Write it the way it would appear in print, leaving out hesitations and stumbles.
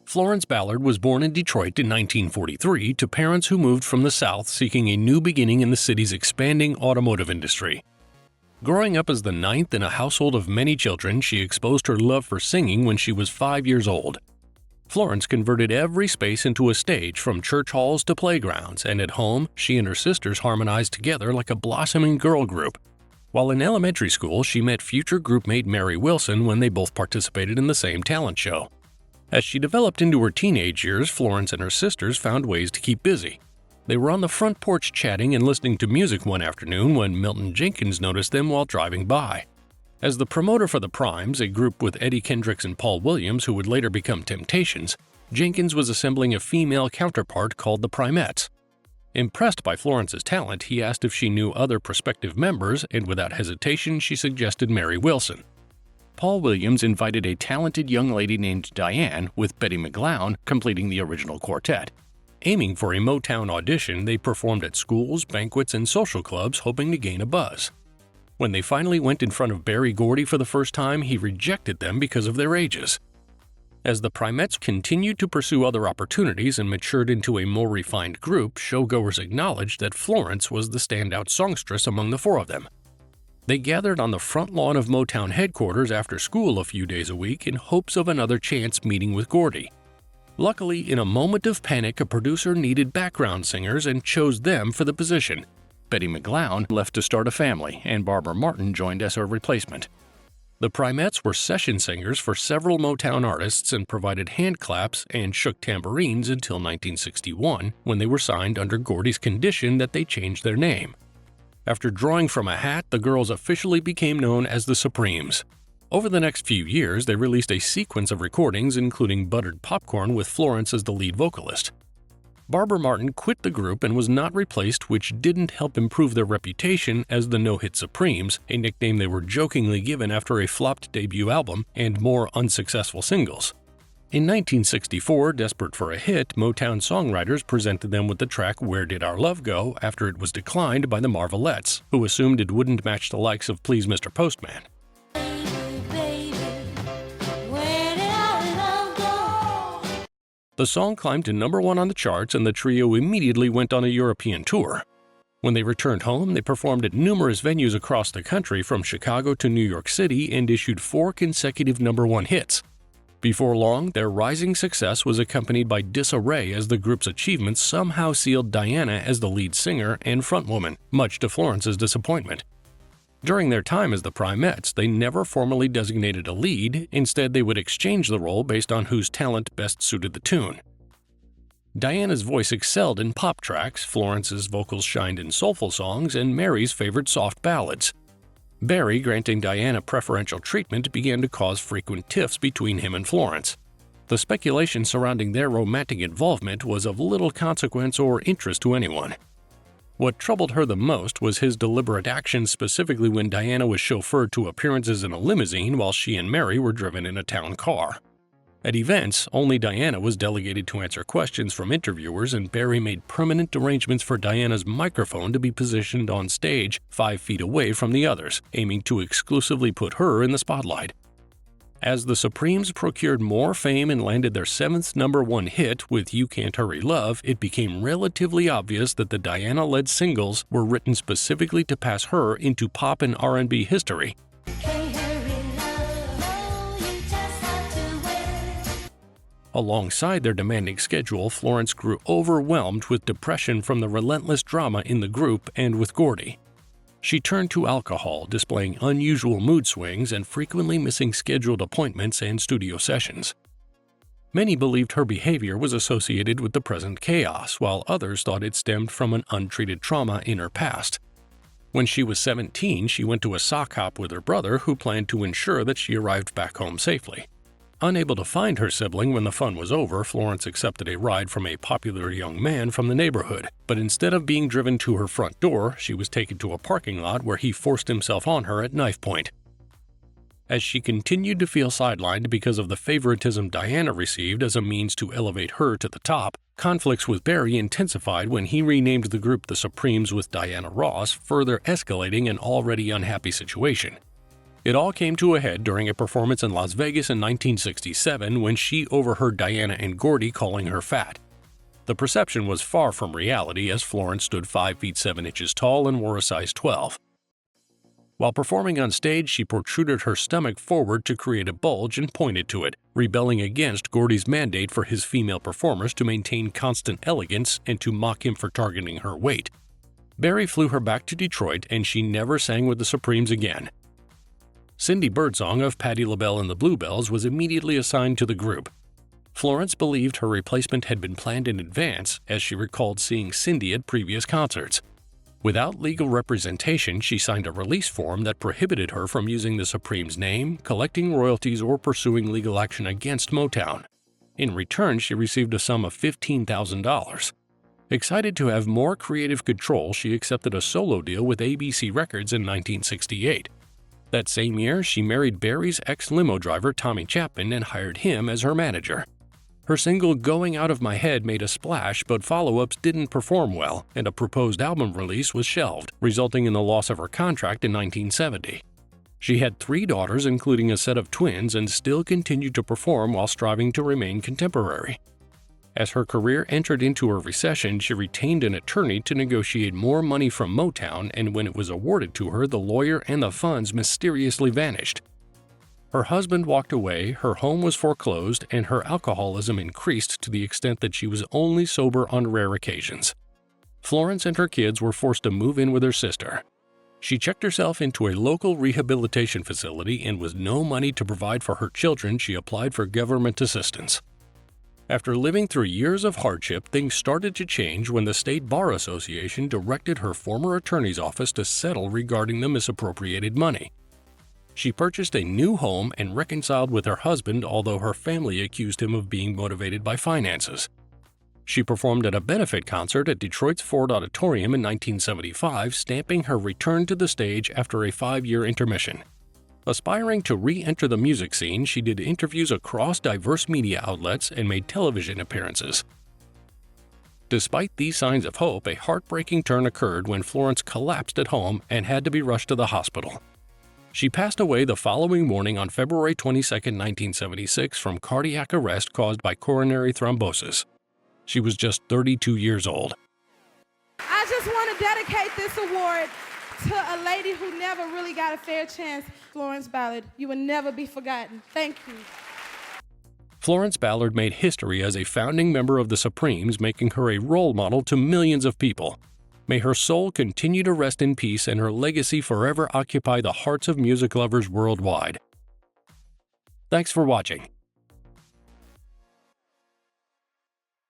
Florence Ballard was born in Detroit in 1943 to parents who moved from the South seeking a new beginning in the city's expanding automotive industry. Growing up as the ninth in a household of many children, she exposed her love for singing when she was 5 years old. Florence converted every space into a stage, from church halls to playgrounds, and at home, she and her sisters harmonized together like a blossoming girl group. While in elementary school, she met future groupmate Mary Wilson when they both participated in the same talent show. As she developed into her teenage years, Florence and her sisters found ways to keep busy. They were on the front porch chatting and listening to music one afternoon when Milton Jenkins noticed them while driving by. As the promoter for the Primes, a group with Eddie Kendricks and Paul Williams who would later become Temptations, Jenkins was assembling a female counterpart called the Primettes. Impressed by Florence's talent, he asked if she knew other prospective members, and without hesitation she suggested Mary Wilson. Paul Williams invited a talented young lady named Diane, with Betty McGlown completing the original quartet. Aiming for a Motown audition, they performed at schools, banquets, and social clubs, hoping to gain a buzz. When they finally went in front of Berry Gordy for the first time, he rejected them because of their ages. As the Primettes continued to pursue other opportunities and matured into a more refined group, showgoers acknowledged that Florence was the standout songstress among the four of them. They gathered on the front lawn of Motown headquarters after school a few days a week in hopes of another chance meeting with Gordy. Luckily, in a moment of panic, a producer needed background singers and chose them for the position. Betty McGlown left to start a family, and Barbara Martin joined as her replacement. The Primettes were session singers for several Motown artists and provided hand claps and shook tambourines until 1961, when they were signed under Gordy's condition that they change their name. After drawing from a hat, the girls officially became known as the Supremes. Over the next few years, they released a sequence of recordings including Buttered Popcorn with Florence as the lead vocalist. Barbara Martin quit the group and was not replaced, which didn't help improve their reputation as the No-Hit Supremes, a nickname they were jokingly given after a flopped debut album and more unsuccessful singles. In 1964, desperate for a hit, Motown songwriters presented them with the track Where Did Our Love Go after it was declined by the Marvelettes, who assumed it wouldn't match the likes of Please Mr. Postman. The song climbed to #1 on the charts, and the trio immediately went on a European tour. When they returned home, they performed at numerous venues across the country from Chicago to New York City and issued 4 consecutive #1 hits. Before long, their rising success was accompanied by disarray as the group's achievements somehow sealed Diana as the lead singer and frontwoman, much to Florence's disappointment. During their time as the Primettes, they never formally designated a lead. Instead, they would exchange the role based on whose talent best suited the tune. Diana's voice excelled in pop tracks, Florence's vocals shined in soulful songs, and Mary's favored soft ballads. Berry, granting Diana preferential treatment, began to cause frequent tiffs between him and Florence. The speculation surrounding their romantic involvement was of little consequence or interest to anyone. What troubled her the most was his deliberate actions, specifically when Diana was chauffeured to appearances in a limousine while she and Mary were driven in a town car. At events, only Diana was delegated to answer questions from interviewers, and Berry made permanent arrangements for Diana's microphone to be positioned on stage 5 feet away from the others, aiming to exclusively put her in the spotlight. As the Supremes procured more fame and landed their 7th #1 hit with You Can't Hurry Love, it became relatively obvious that the Diana-led singles were written specifically to pass her into pop and R&B history. Alongside their demanding schedule, Florence grew overwhelmed with depression from the relentless drama in the group and with Gordy. She turned to alcohol, displaying unusual mood swings and frequently missing scheduled appointments and studio sessions. Many believed her behavior was associated with the present chaos, while others thought it stemmed from an untreated trauma in her past. When she was 17, she went to a sock hop with her brother, who planned to ensure that she arrived back home safely. Unable to find her sibling when the fun was over, Florence accepted a ride from a popular young man from the neighborhood, but instead of being driven to her front door, she was taken to a parking lot where he forced himself on her at knife point. As she continued to feel sidelined because of the favoritism Diana received as a means to elevate her to the top, conflicts with Berry intensified when he renamed the group the Supremes with Diana Ross, further escalating an already unhappy situation. It all came to a head during a performance in Las Vegas in 1967 when she overheard Diana and Gordy calling her fat. The perception was far from reality, as Florence stood 5 feet 7 inches tall and wore a size 12. While performing on stage, she protruded her stomach forward to create a bulge and pointed to it, rebelling against Gordy's mandate for his female performers to maintain constant elegance and to mock him for targeting her weight. Barry flew her back to Detroit, and she never sang with the Supremes again. Cindy Birdsong of Patti LaBelle and the Bluebells was immediately assigned to the group. Florence believed her replacement had been planned in advance, as she recalled seeing Cindy at previous concerts. Without legal representation, she signed a release form that prohibited her from using the Supremes' name, collecting royalties, or pursuing legal action against Motown. In return, she received a sum of $15,000. Excited to have more creative control, she accepted a solo deal with ABC Records in 1968. That same year, she married Barry's ex-limo driver Tommy Chapman and hired him as her manager. Her single Going Out of My Head made a splash, but follow-ups didn't perform well, and a proposed album release was shelved, resulting in the loss of her contract in 1970. She had 3 daughters, including a set of twins, and still continued to perform while striving to remain contemporary. As her career entered into a recession, she retained an attorney to negotiate more money from Motown, and when it was awarded to her, the lawyer and the funds mysteriously vanished. Her husband walked away, her home was foreclosed, and her alcoholism increased to the extent that she was only sober on rare occasions. Florence and her kids were forced to move in with her sister. She checked herself into a local rehabilitation facility, and with no money to provide for her children, she applied for government assistance. After living through years of hardship, things started to change when the State Bar Association directed her former attorney's office to settle regarding the misappropriated money. She purchased a new home and reconciled with her husband, although her family accused him of being motivated by finances. She performed at a benefit concert at Detroit's Ford Auditorium in 1975, stamping her return to the stage after a 5-year intermission. Aspiring to re-enter the music scene, she did interviews across diverse media outlets and made television appearances. Despite these signs of hope, a heartbreaking turn occurred when Florence collapsed at home and had to be rushed to the hospital. She passed away the following morning on February 22, 1976, from cardiac arrest caused by coronary thrombosis. She was just 32 years old. I just want to dedicate this award to a lady who never really got a fair chance. Florence Ballard, you will never be forgotten. Thank you. Florence Ballard made history as a founding member of the Supremes, making her a role model to millions of people. May her soul continue to rest in peace and her legacy forever occupy the hearts of music lovers worldwide. Thanks for watching.